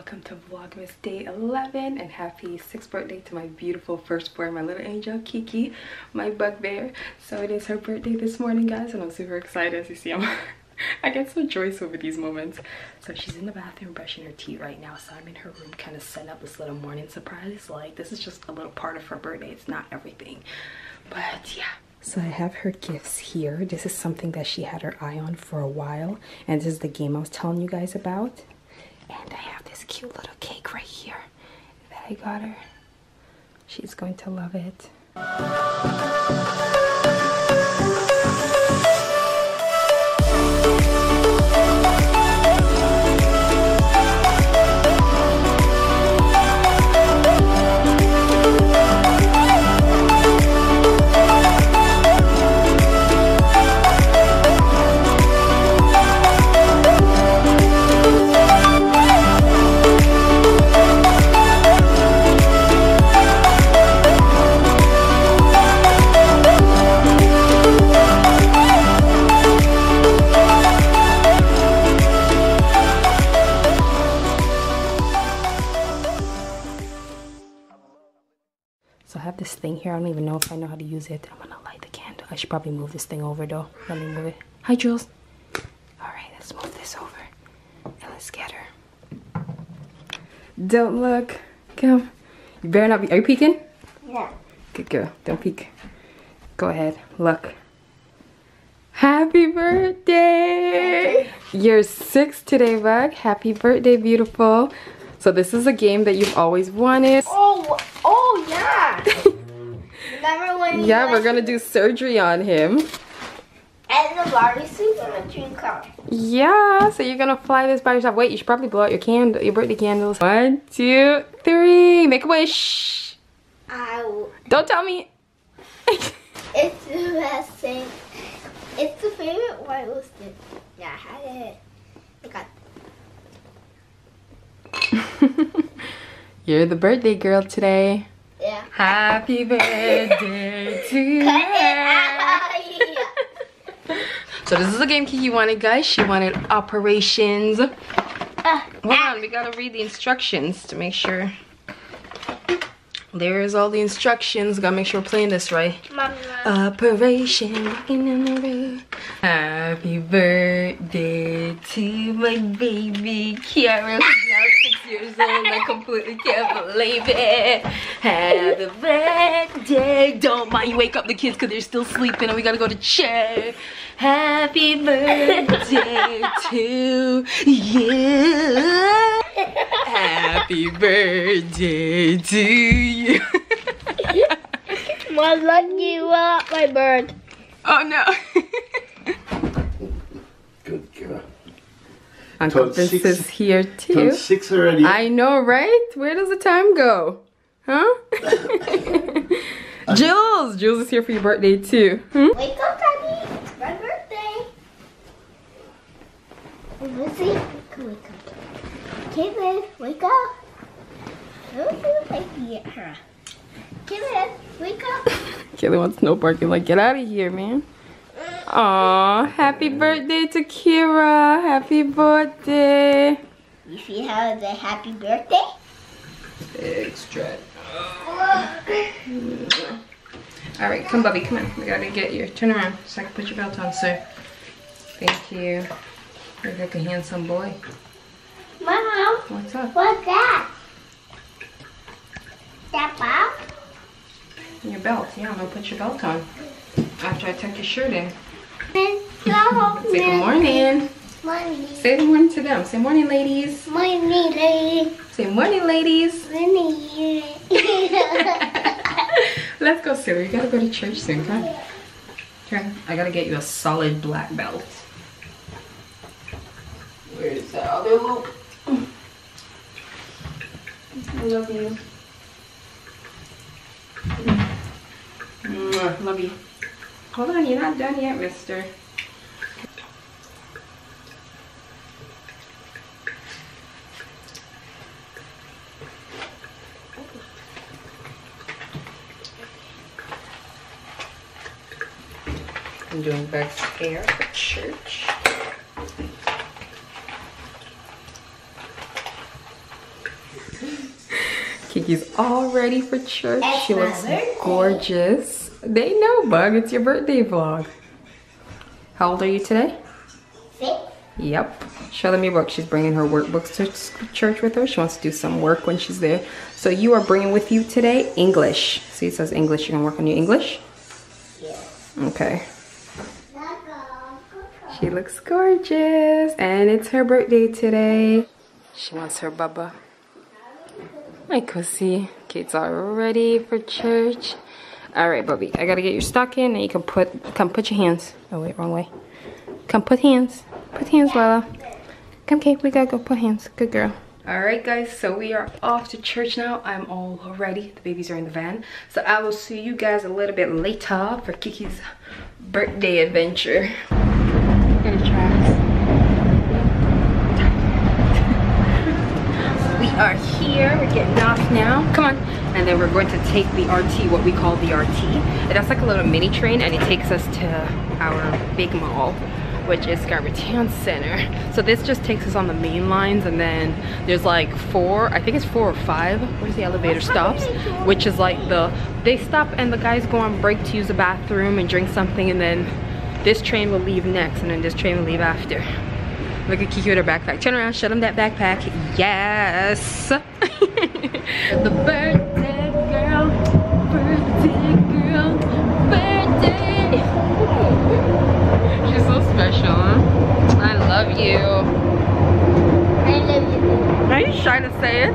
welcome to Vlogmas day 11 and happy 6th birthday to my beautiful firstborn, my little angel Kiki, my bugbear. So it is her birthday this morning, guys, and I'm super excited. As you see, I get so joyous over these moments. So she's in the bathroom brushing her teeth right now, so I'm in her room kind of setting up this little morning surprise. Like, this is just a little part of her birthday, it's not everything, but yeah. So I have her gifts here. This is something that she had her eye on for a while, and this is the game I was telling you guys about. And I have this cute little cake right here that I got her. She's going to love it. So I have this thing here. I don't even know if I know how to use it. I'm gonna light the candle. I should probably move this thing over though. Let me move it. Hi, Jules. All right, let's move this over and let's get her. Don't look. Come. You better not be. Are you peeking? Yeah. Good girl. Don't peek. Go ahead. Look. Happy birthday! You're 6 today, Bug. Happy birthday, beautiful. So this is a game that you've always wanted. Oh yeah. Remember when? Yeah, we're gonna do surgery on him. And the Barbie suit and a dream car. Yeah, so you're gonna fly this by yourself. Wait, you should probably blow out your birthday candles. 1, 2, 3. Make a wish. Don't tell me. It's the best thing. It's the favorite white lipstick. Yeah, I had it. I got. You're the birthday girl today. Yeah. Happy birthday to you. So this is a game Kiki wanted, guys. She wanted operations. Hold on, we gotta read the instructions to make sure. There's all the instructions. Gotta make sure we're playing this right. Mama. Operation walking in the road. Happy birthday to my baby Kiara, who's now 6 years old. I completely can't believe it. Happy birthday. Don't mind you wake up the kids because they're still sleeping and we gotta go to church. Happy birthday to you. Happy birthday to you. My lucky up, my bird. Oh no. Good girl. Uncle Told Vince six. is here too. Turned 6 already. I know, right? Where does the time go? Huh? Jules! Jules is here for your birthday too. Wake up, Daddy. It's my birthday. Lucy, wake up. Kevin, wake up. Let me see if I can get her. Kevin, wake up. Kelly wants no barking. Like, get out of here, man. Aw, happy birthday to Kira. Happy birthday. You see how the happy birthday? Extra. Alright, come, Bubby, come on. We gotta get you. Turn around so I can put your belt on, sir. Thank you. You're like a handsome boy. Mom, What's up? what's that? That Bob? Your belt. Yeah, I'm gonna put your belt on after I tuck your shirt in. Say good morning. Morning. Say good morning to them. Say morning, ladies. Morning, lady. Say morning, ladies. Morning. Let's go, silly. We gotta go to church soon. Come on. Here, I gotta get you a solid black belt. Where's that other loop? I love you. Love you. Hold on, you're not done yet, mister. I'm doing Beck's hair for church. Kiki's all ready for church. It's She my looks birthday. gorgeous. They know, Bug. It's your birthday vlog. How old are you today? 6. Yep. Show them your book. She's bringing her workbooks to church with her. She wants to do some work when she's there. So you are bringing with you today English. See, it says English. You're going to work on your English? Yes. Okay. She looks gorgeous. And it's her birthday today. She wants her baba. Hi, Kusi. Kate's all ready for church. All right, Bubby. I got to get your stocking and you can come put your hands. Oh, wait, wrong way. Come put hands. Put hands, Lila. Come, Kate. We gotta go put hands. Good girl. Alright, guys. So we are off to church now. I'm all ready. The babies are in the van. So I will see you guys a little bit later for Kiki's birthday adventure. Gonna try. We are here. We're getting off now. Come on. And then we're going to take the RT, what we call the RT. And that's like a little mini train and it takes us to our big mall, which is Garbage Center. So this just takes us on the main lines and then there's like 4, I think it's 4 or 5, what is the elevator stops? Which is like they stop and the guys go on break to use the bathroom and drink something and then this train will leave next and then this train will leave after. Look at Kiki with her backpack. Turn around, show them that backpack. Yes! The birthday girl, birthday. She's so special, huh? I love you. I love you. Are you shy to say it?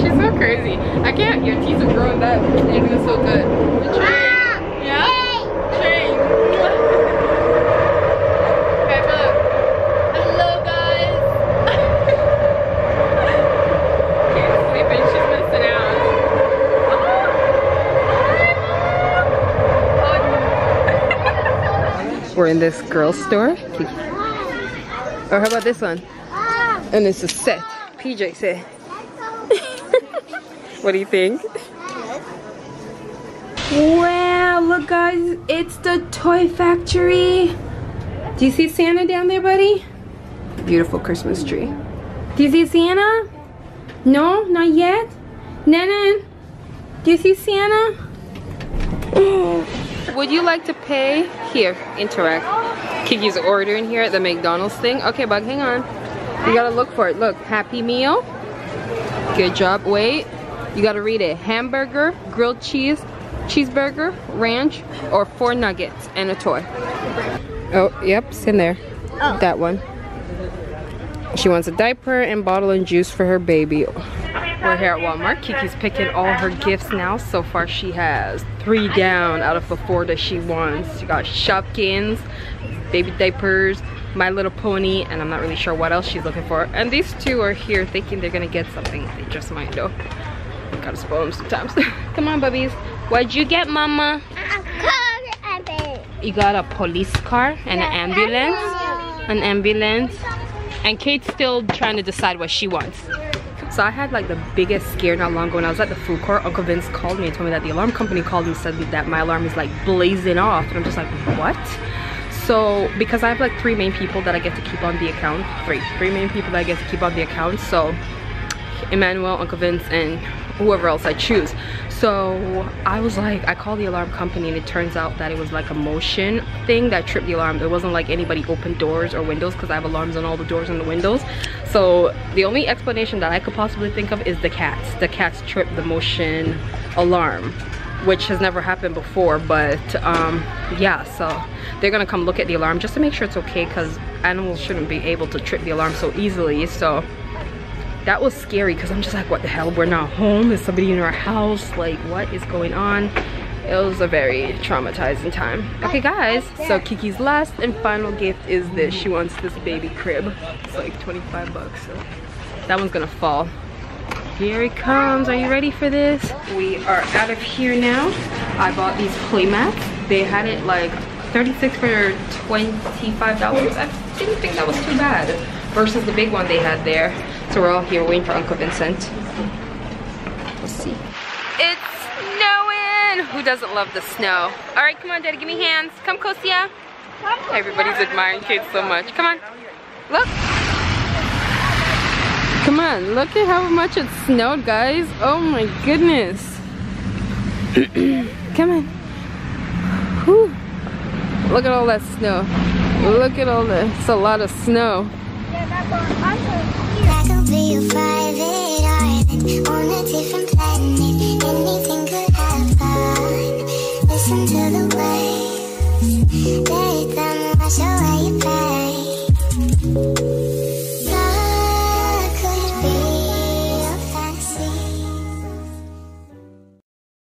She's so crazy. I can't, your teeth are growing back. You're doing so good. The train. Yeah? Train. Okay, look. Hello, guys. She's sleeping. She's missing out. We're in this girl's store. Or how about this one? And it's a set. PJ said. What do you think? Wow, look guys, it's the toy factory. Do you see Santa down there, buddy? Beautiful Christmas tree. Do you see Santa? No, not yet? Nana, do you see Santa? Would you like to pay? Here, interact. Kiki's ordering here at the McDonald's thing. Okay, Bug, hang on. You gotta look for it. Look, Happy Meal. Good job. Wait, you gotta read it. Hamburger, grilled cheese, cheeseburger, ranch, or 4 nuggets and a toy. Oh, yep, it's in there. Oh. That one. She wants a diaper and bottle and juice for her baby. We're here at Walmart. Kiki's picking all her gifts now. So far she has 3 down out of the 4 that she wants. She got Shopkins, baby diapers, My Little Pony, and I'm not really sure what else she's looking for. And these 2 are here thinking they're gonna get something. They just might though. Gotta spoil them sometimes. Come on, bubbies. What'd you get, mama? You got a police car and an ambulance. An ambulance. And Kate's still trying to decide what she wants. So I had like the biggest scare not long ago when I was at the food court. Uncle Vince called me and told me that the alarm company called and said that my alarm is like blazing off. And I'm just like, what? So because I have like 3 main people that I get to keep on the account. 3 main people that I get to keep on the account. So Emmanuel, Uncle Vince, and whoever else I choose. So I was like, I called the alarm company and it turns out that it was like a motion thing that tripped the alarm. There wasn't like anybody opened doors or windows because I have alarms on all the doors and the windows. So the only explanation that I could possibly think of is the cats. The cats tripped the motion alarm, which has never happened before. But yeah, so they're gonna come look at the alarm just to make sure it's okay because animals shouldn't be able to trip the alarm so easily. So that was scary because I'm just like, what the hell? We're not home. Is somebody in our house? Like, what is going on? It was a very traumatizing time. Okay, guys. So Kiki's last and final gift is this. She wants this baby crib. It's like 25 bucks. So that one's gonna fall. Here it comes. Are you ready for this? We are out of here now. I bought these play mats. They had it like 36 for $25. I didn't think that was too bad versus the big one they had there. So we're all here waiting for Uncle Vincent. Let's see. It's snowing! Who doesn't love the snow? All right, come on, Daddy, give me hands. Come, Kosia. Everybody's admiring Kate so much. Come on. Look. Come Come on, look at how much it snowed, guys. Oh my goodness. Come on. Whew. Look at all that snow. Look at all that. It's a lot of snow. I could be a private island on a different planet. Anything could happen. Listen to the waves. Let them wash away your pain.